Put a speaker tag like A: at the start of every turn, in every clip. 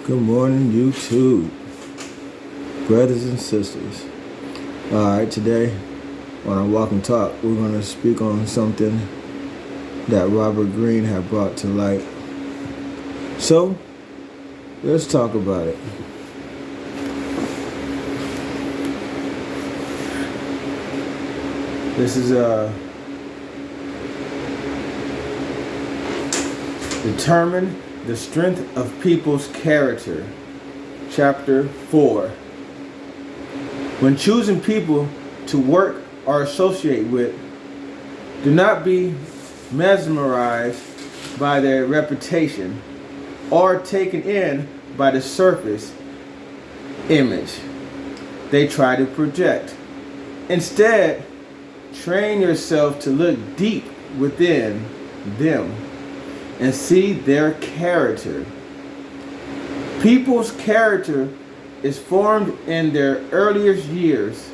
A: Good morning, YouTube, brothers and sisters. Alright, today on our Walk and Talk, we're going to speak on something that Robert Greene had brought to light. So, let's talk about it. This is Determine the Strength of People's Character, Chapter 4. When choosing people to work or associate with, do not be mesmerized by their reputation or taken in by the surface image they try to project. Instead, train yourself to look deep within them and see their character. People's character is formed in their earliest years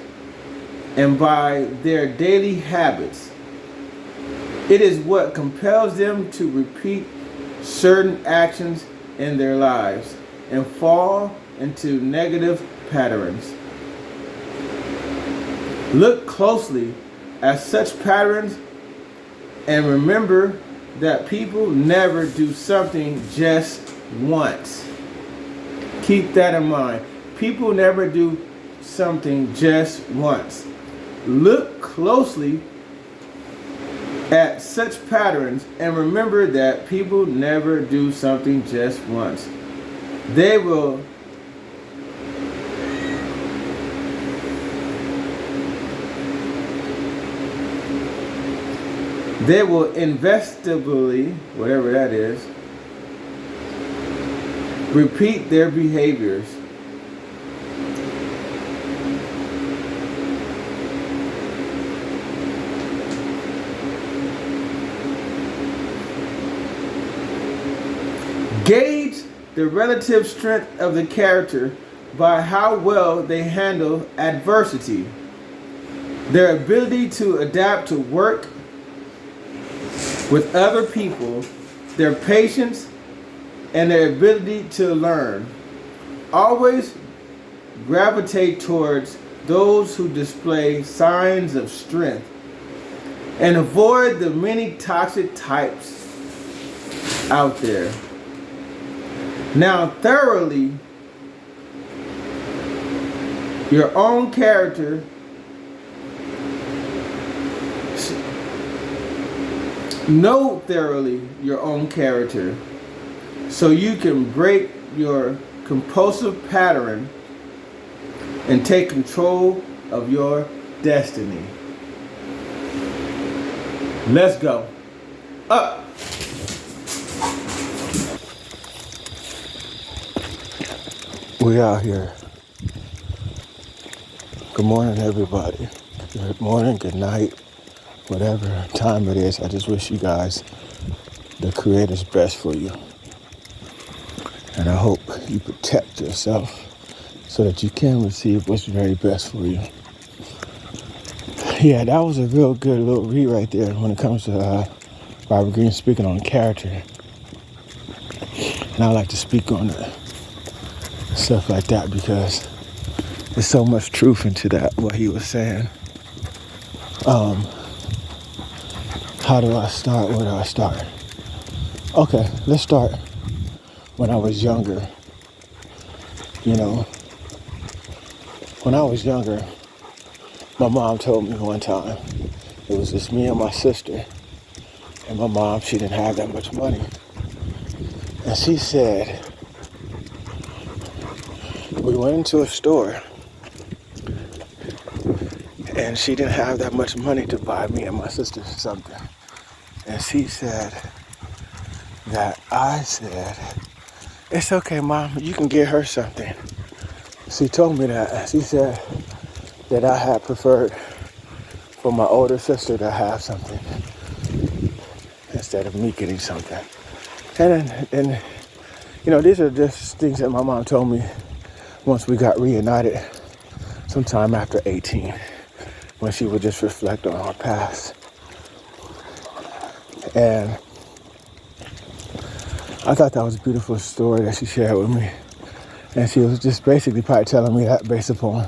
A: and by their daily habits. It is what compels them to repeat certain actions in their lives and fall into negative patterns. Look closely at such patterns and remember that people never do something just once. Keep that in mind. People never do something just once. Look closely at such patterns and remember that people never do something just once. They will inevitably, whatever that is, repeat their behaviors. Gauge the relative strength of the character by how well they handle adversity, their ability to adapt to work with other people, their patience, and their ability to learn. Always gravitate towards those who display signs of strength and avoid the many toxic types out there. Now, thoroughly your own character. Know thoroughly your own character so you can break your compulsive pattern and take control of your destiny. Let's go. Up. We out here. Good morning, everybody. Good morning, good night. Whatever time it is, I just wish you guys the Creator's best for you. And I hope you protect yourself so that you can receive what's very best for you. Yeah, that was a real good little read right there when it comes to Robert Greene speaking on character. And I like to speak on stuff like that because there's so much truth into that, what he was saying. How do I start? Where do I start? Okay, let's start when I was younger. You know, when I was younger, my mom told me one time, it was just me and my sister, and my mom, she didn't have that much money. And she said, we went into a store, and she didn't have that much money to buy me and my sister something. And she said that I said, it's okay, Mom, you can get her something. She told me that. She said that I had preferred for my older sister to have something instead of me getting something. And you know, these are just things that my mom told me once we got reunited sometime after 18, when she would just reflect on our past. And I thought that was a beautiful story that she shared with me. And she was just basically probably telling me that based upon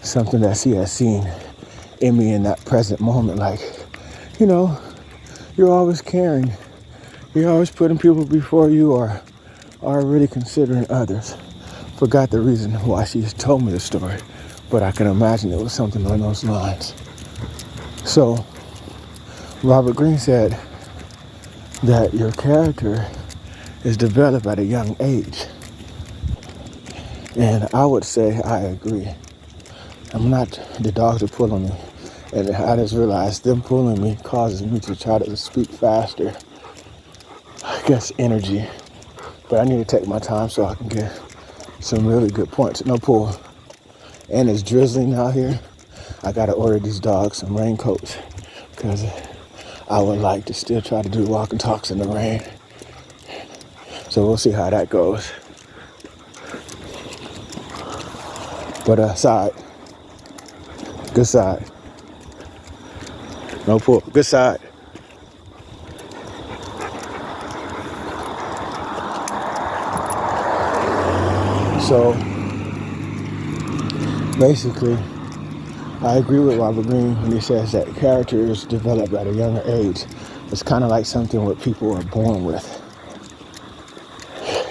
A: something that she has seen in me in that present moment. Like, you know, you're always caring. You're always putting people before you or are really considering others. Forgot the reason why she told me the story, but I can imagine it was something along those lines. So, Robert Greene said that your character is developed at a young age. And I would say I agree. I'm not, the dogs are pulling me. And I just realized them pulling me causes me to try to speak faster. I guess energy. But I need to take my time so I can get some really good points. No pull. And it's drizzling out here. I gotta order these dogs some raincoats because I would like to still try to do walk and talks in the rain. So we'll see how that goes. But side. Good side. No pull. Good side. So basically, I agree with Robert Greene when he says that character is developed at a younger age. It's kind of like something what people are born with.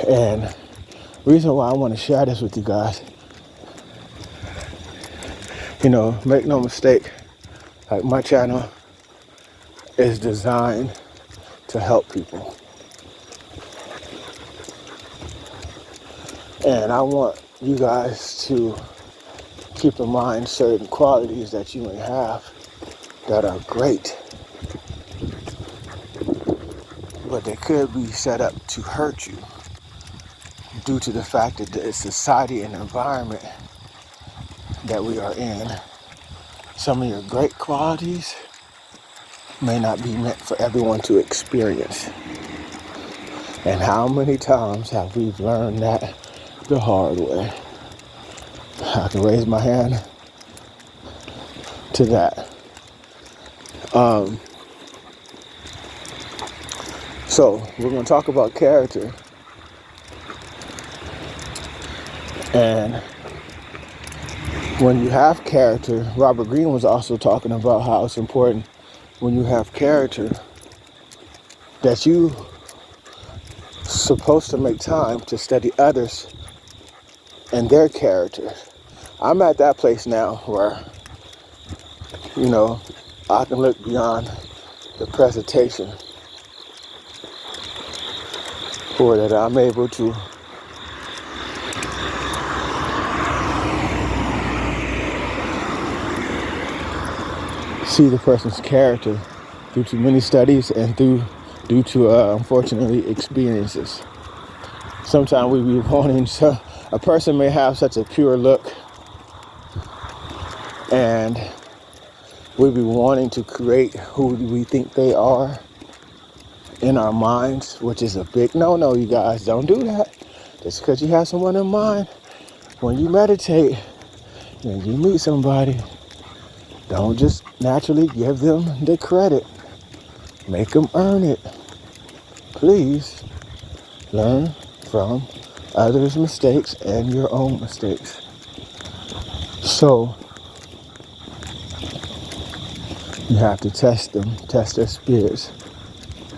A: And the reason why I want to share this with you guys, you know, make no mistake, like my channel is designed to help people. And I want you guys to keep in mind certain qualities that you may have that are great, but they could be set up to hurt you due to the fact that the society and environment that we are in. Some of your great qualities may not be meant for everyone to experience. And how many times have we learned that the hard way? I can raise my hand to that. So we're going to talk about character. And when you have character, Robert Greene was also talking about how it's important when you have character that you supposed to make time to study others and their character. I'm at that place now where, you know, I can look beyond the presentation for that I'm able to see the person's character due to many studies and due to unfortunately experiences. Sometimes we be wanting, so a person may have such a pure look and we be wanting to create who we think they are in our minds, which is a big no-no, you guys. Don't do that. Just because you have someone in mind, when you meditate and you meet somebody, don't just naturally give them the credit. Make them earn it. Please learn from others' mistakes and your own mistakes. So you have to test them, test their spirits,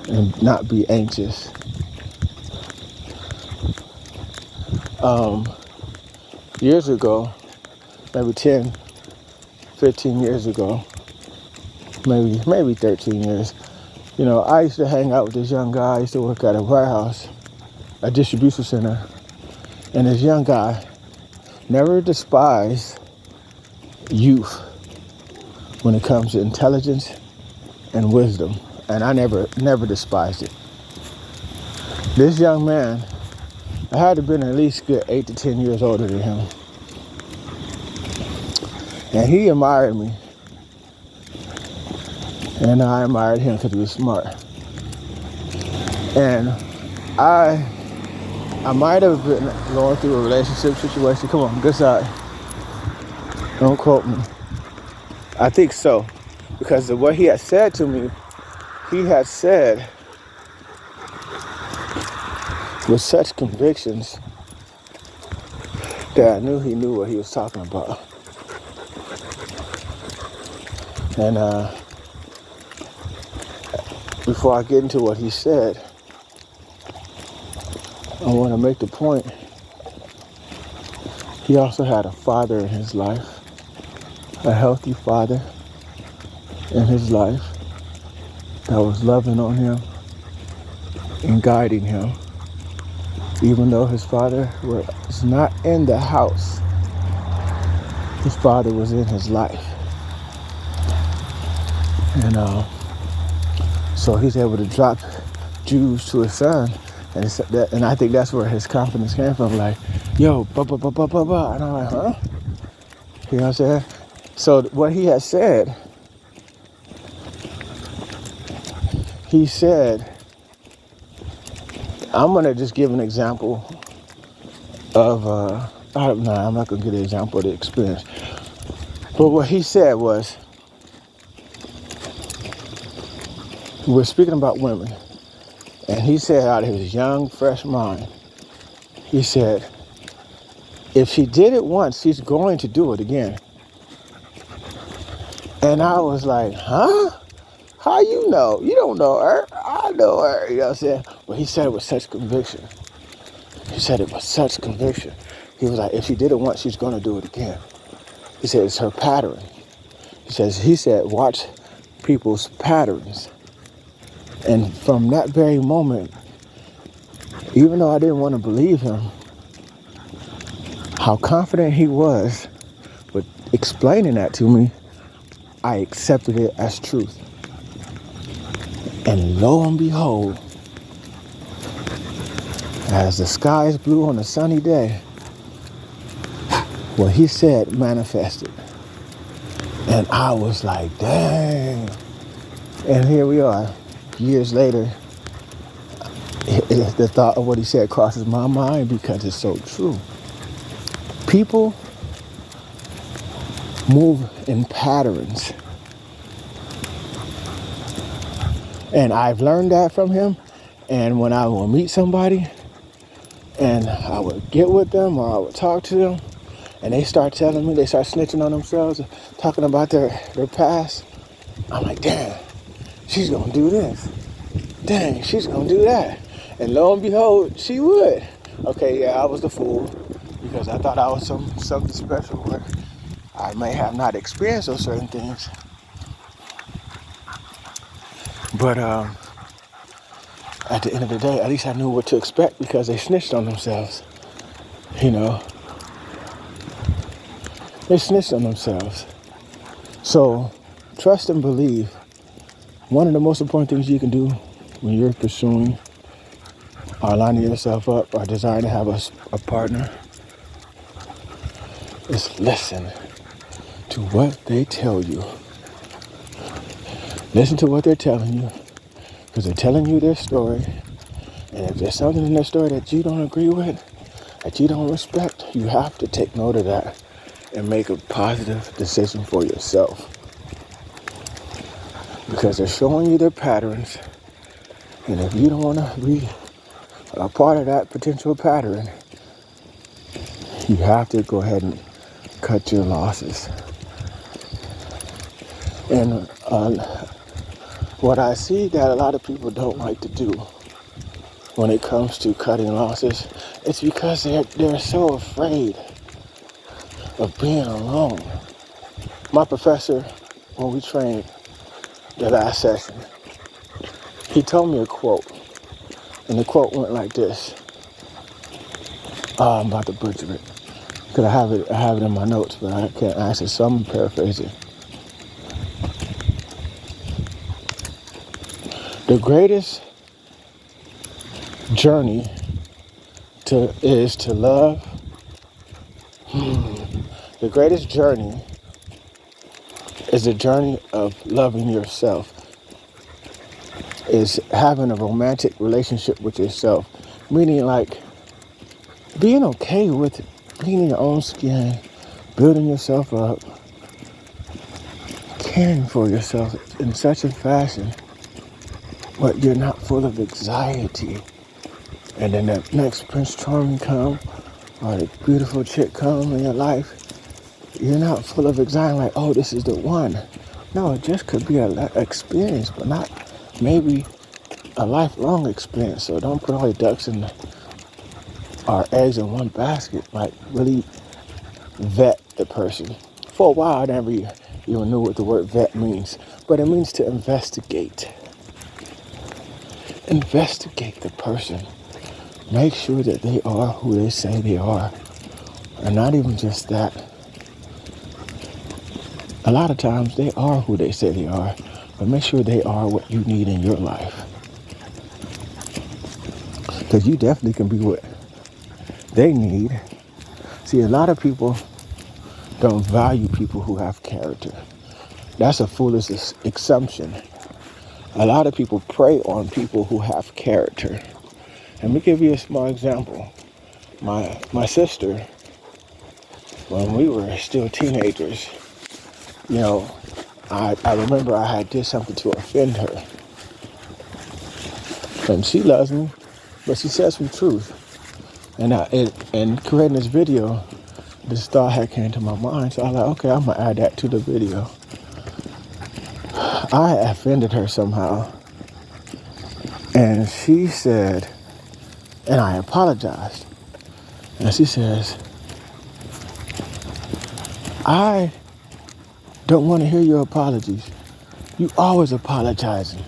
A: and not be anxious. Years ago, maybe 10, 15 years ago, maybe 13 years, you know, I used to hang out with this young guy. I used to work at a warehouse, a distribution center, and this young guy never despised youth when it comes to intelligence and wisdom, and I never despised it. This young man, I had to have been at least good 8 to 10 years older than him, and he admired me, and I admired him because he was smart. And I might have been going through a relationship situation. Come on, good side. Don't quote me. I think so, because of what he had said to me, he had said with such convictions that I knew he knew what he was talking about. And before I get into what he said, I want to make the point. He also had a father in his life, a healthy father in his life that was loving on him and guiding him. Even though his father was not in the house, his father was in his life. And so he's able to drop Jews to his son. And I think that's where his confidence came from. Like, yo, And I'm like, huh? You know what I'm saying? So what he had said, he said, I'm going to just give an example of, I'm not going to give an example of the experience. But what he said was, we're speaking about women. And he said out of his young, fresh mind, he said, if she did it once, she's going to do it again. And I was like, huh? How you know? You don't know her. I know her. You know what I'm saying? But he said it with such conviction. He said it with such conviction. He was like, if she did it once, she's going to do it again. He said, it's her pattern. He said, watch people's patterns. And from that very moment, even though I didn't want to believe him, how confident he was with explaining that to me, I accepted it as truth. And lo and behold, as the sky is blue on a sunny day, what he said manifested. And I was like, dang. And here we are, years later. The thought of what he said crosses my mind because it's so true. People move in patterns. And I've learned that from him. And when I will meet somebody and I would get with them or I would talk to them and they start telling me, they start snitching on themselves, talking about their past, I'm like, damn, she's going to do this. Dang, she's going to do that. And lo and behold, she would. Okay, yeah, I was the fool because I thought I was something special where I may have not experienced those certain things. But at the end of the day, at least I knew what to expect because they snitched on themselves. You know, they snitched on themselves. So trust and believe. One of the most important things you can do when you're pursuing or lining yourself up or desiring to have a partner is listen to what they tell you. Listen to what they're telling you because they're telling you their story. And if there's something in their story that you don't agree with, that you don't respect, you have to take note of that and make a positive decision for yourself. Because they're showing you their patterns. And if you don't want to be a part of that potential pattern, you have to go ahead and cut your losses. And what I see that a lot of people don't like to do when it comes to cutting losses, it's because they're so afraid of being alone. My professor, when we trained the last session, he told me a quote. And the quote went like this. I'm about to butcher it. Because I have it in my notes, but I can't actually, so I'm paraphrasing. The greatest journey is to love. The greatest journey is the journey of loving yourself. Is having a romantic relationship with yourself. Meaning like being okay with being in your own skin, building yourself up, caring for yourself in such a fashion, but you're not full of anxiety. And then that next Prince Charming come, or the beautiful chick come in your life, you're not full of anxiety like, oh, this is the one. No, it just could be an experience, but not maybe a lifelong experience. So don't put all your ducks in or eggs in one basket. Like, really vet the person. For a while, I never even knew what the word vet means, but it means to investigate. Investigate the person. Make sure that they are who they say they are. And not even just that. A lot of times they are who they say they are, but make sure they are what you need in your life. Because you definitely can be what they need. See, a lot of people don't value people who have character. That's a foolish assumption. A lot of people prey on people who have character. Let me give you a small example. My sister, when we were still teenagers, you know, I remember I had did something to offend her. And she loves me, but she says some truth. And creating this video, this thought had came to my mind. So I was like, okay, I'm going to add that to the video. I offended her somehow. And she said, and I apologized. And she says, I don't want to hear your apologies. You always apologizing.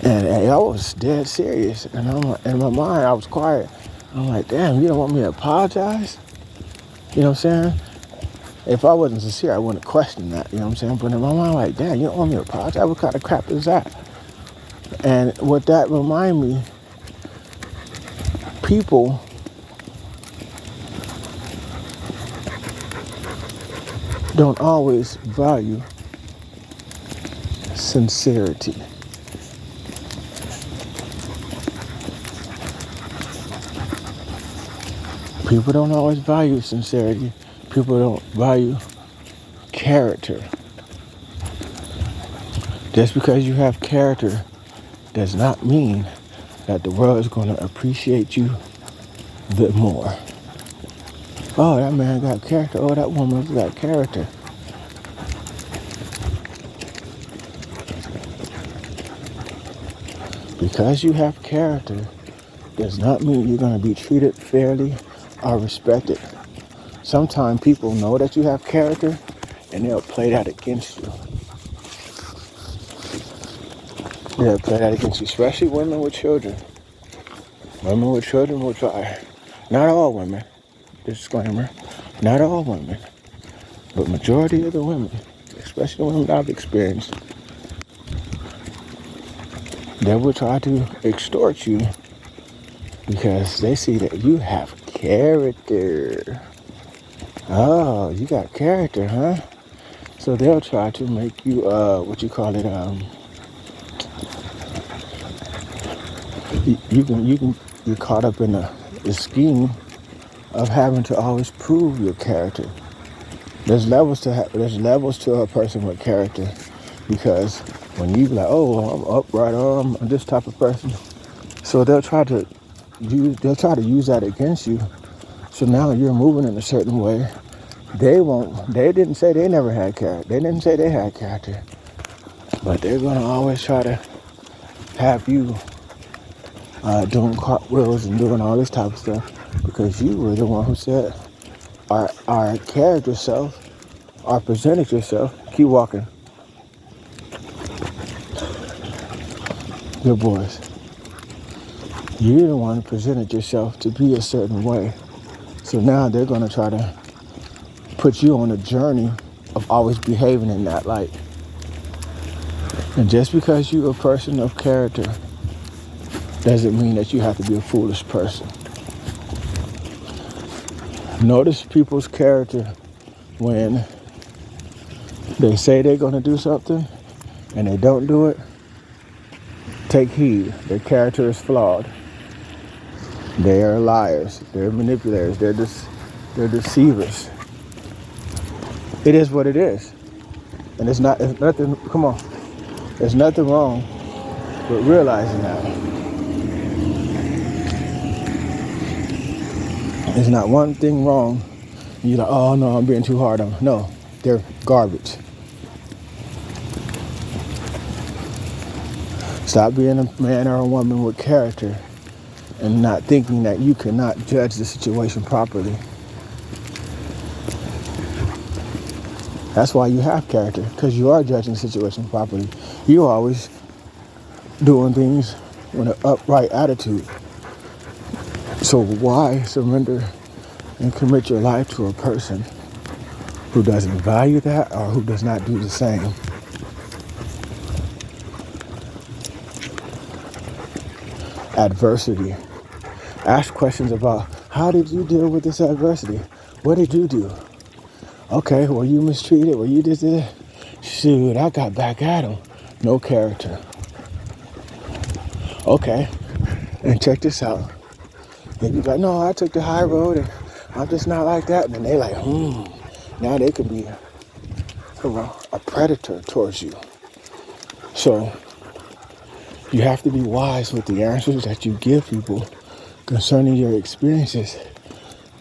A: And I was dead serious. And in my mind, I was quiet. I'm like, damn, you don't want me to apologize? You know what I'm saying? If I wasn't sincere, I wouldn't question that. You know what I'm saying? But in my mind, I'm like, damn, you don't want me to apologize? What kind of crap is that? And what that reminded me, people don't always value sincerity. People don't always value sincerity. People don't value character. Just because you have character does not mean that the world is going to appreciate you the more. Oh, that man got character. Oh, that woman's got character. Because you have character does not mean you're going to be treated fairly or respected. Sometimes people know that you have character and they'll play that against you. They'll play that against you, especially women with children. Women with children will try. Not all women, disclaimer, not all women, but majority of the women, especially the women I've experienced, they will try to extort you because they see that you have character. Oh, you got character, huh? So they'll try to make you, you're caught up in the scheme of having to always prove your character. There's levels to a person with character, because when you be like, oh, I'm upright, I'm this type of person, so they'll try to use that against you. So now you're moving in a certain way. They didn't say they never had character. They didn't say they had character, but they're gonna always try to have you doing cartwheels and doing all this type of stuff because you were the one who said, our character self, or presented yourself. Keep walking. Good boys. You're the one who presented yourself to be a certain way. So now they're going to try to put you on a journey of always behaving in that light. And just because you're a person of character doesn't mean that you have to be a foolish person. Notice people's character when they say they're going to do something and they don't do it. Take heed. Their character is flawed. They are liars. They're manipulators. They're deceivers. It is what it is. And it's nothing, come on. There's nothing wrong with realizing that. There's not one thing wrong. You're like, oh no, I'm being too hard on them. No, they're garbage. Stop being a man or a woman with character and not thinking that you cannot judge the situation properly. That's why you have character, because you are judging the situation properly. You're always doing things with an upright attitude. So why surrender and commit your life to a person who doesn't value that or who does not do the same? Adversity. Ask questions about, how did you deal with this adversity? What did you do? Okay, were you mistreated? Were you just did it? Shoot, I got back at him. No character. Okay, and check this out. They'd be like, no, I took the high road and I'm just not like that. And then they like, now they could be a predator towards you. So you have to be wise with the answers that you give people concerning your experiences,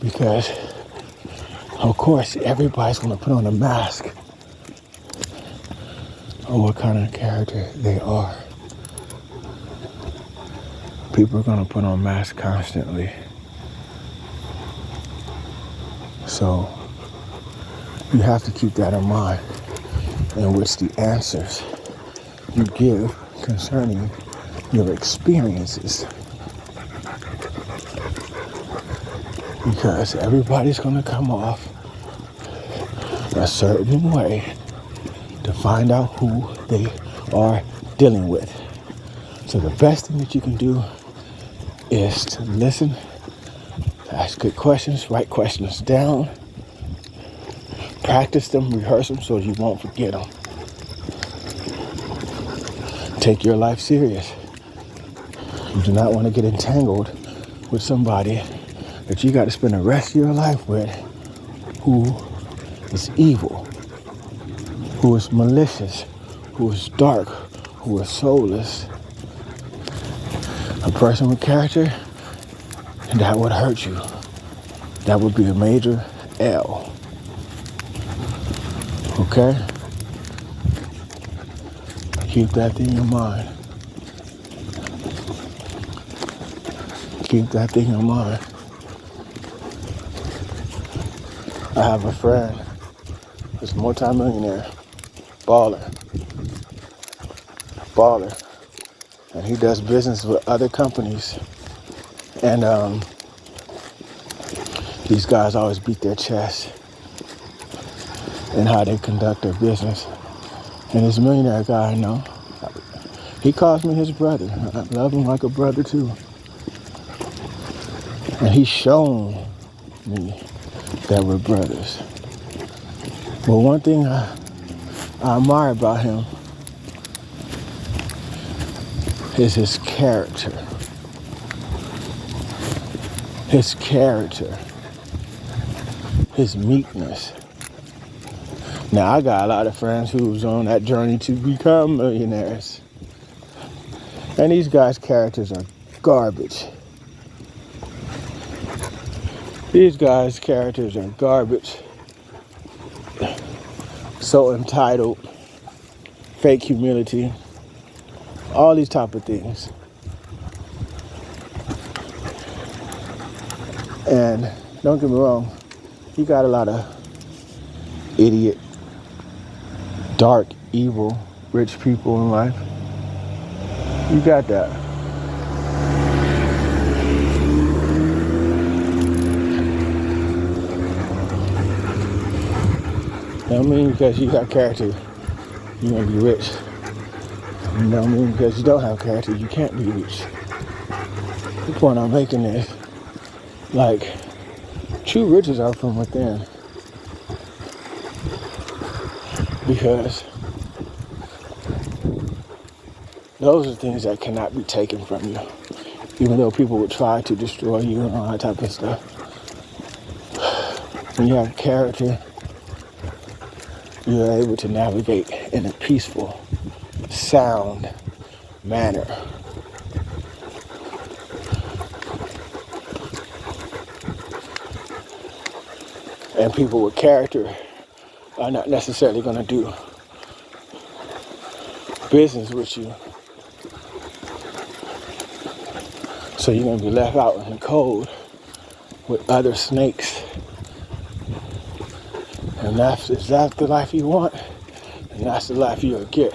A: because of course everybody's going to put on a mask of what kind of character they are. People are going to put on masks constantly. So you have to keep that in mind, in which the answers you give concerning your experiences. Because everybody's going to come off a certain way to find out who they are dealing with. So the best thing that you can do is to listen, ask good questions, write questions down, practice them, rehearse them so you won't forget them. Take your life serious. You do not want to get entangled with somebody that you got to spend the rest of your life with who is evil, who is malicious, who is dark, who is soulless. A person with character, that would hurt you. That would be a major L. Okay? Keep that thing in mind. Keep that thing in mind. I have a friend who's a multi-millionaire, baller, and he does business with other companies, and these guys always beat their chest in how they conduct their business. And this millionaire guy I know, he calls me his brother. I love him like a brother too. And he's shown me that we're brothers. But one thing I admire about him is his character. His character. His meekness. Now, I got a lot of friends who's on that journey to become millionaires. And these guys' characters are garbage. These guys' characters are garbage. So entitled, fake humility, all these type of things. And don't get me wrong, you got a lot of idiot, dark, evil, rich people in life. You got that. Don't mean because you got character, you're gonna be rich. Don't mean because you don't have character, you can't be rich. The point I'm making is, like, true riches are from within. Because those are things that cannot be taken from you. Even though people would try to destroy you and all that type of stuff. When you have character, you're able to navigate in a peaceful, sound manner. And people with character are not necessarily going to do business with you. So you're going to be left out in the cold with other snakes. And if that's the life you want, and that's the life you'll get.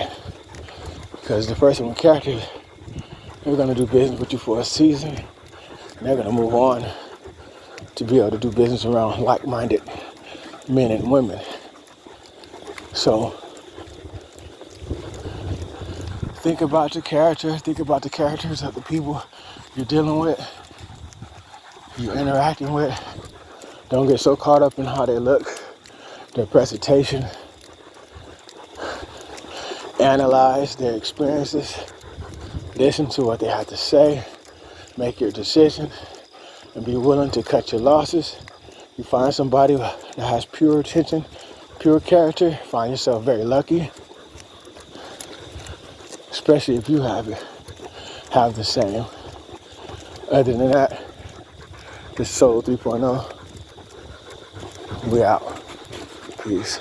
A: Because the person with character, they're going to do business with you for a season, and they're going to move on to be able to do business around like-minded men and women. So think about your character, think about the characters of the people you're dealing with, you're interacting with. Don't get so caught up in how they look, their presentation. Analyze their experiences, listen to what they have to say, make your decision, and be willing to cut your losses. You find somebody that has pure intention, pure character, find yourself very lucky, especially if you have the same. Other than that, this is Soul 3.0. We out. Peace.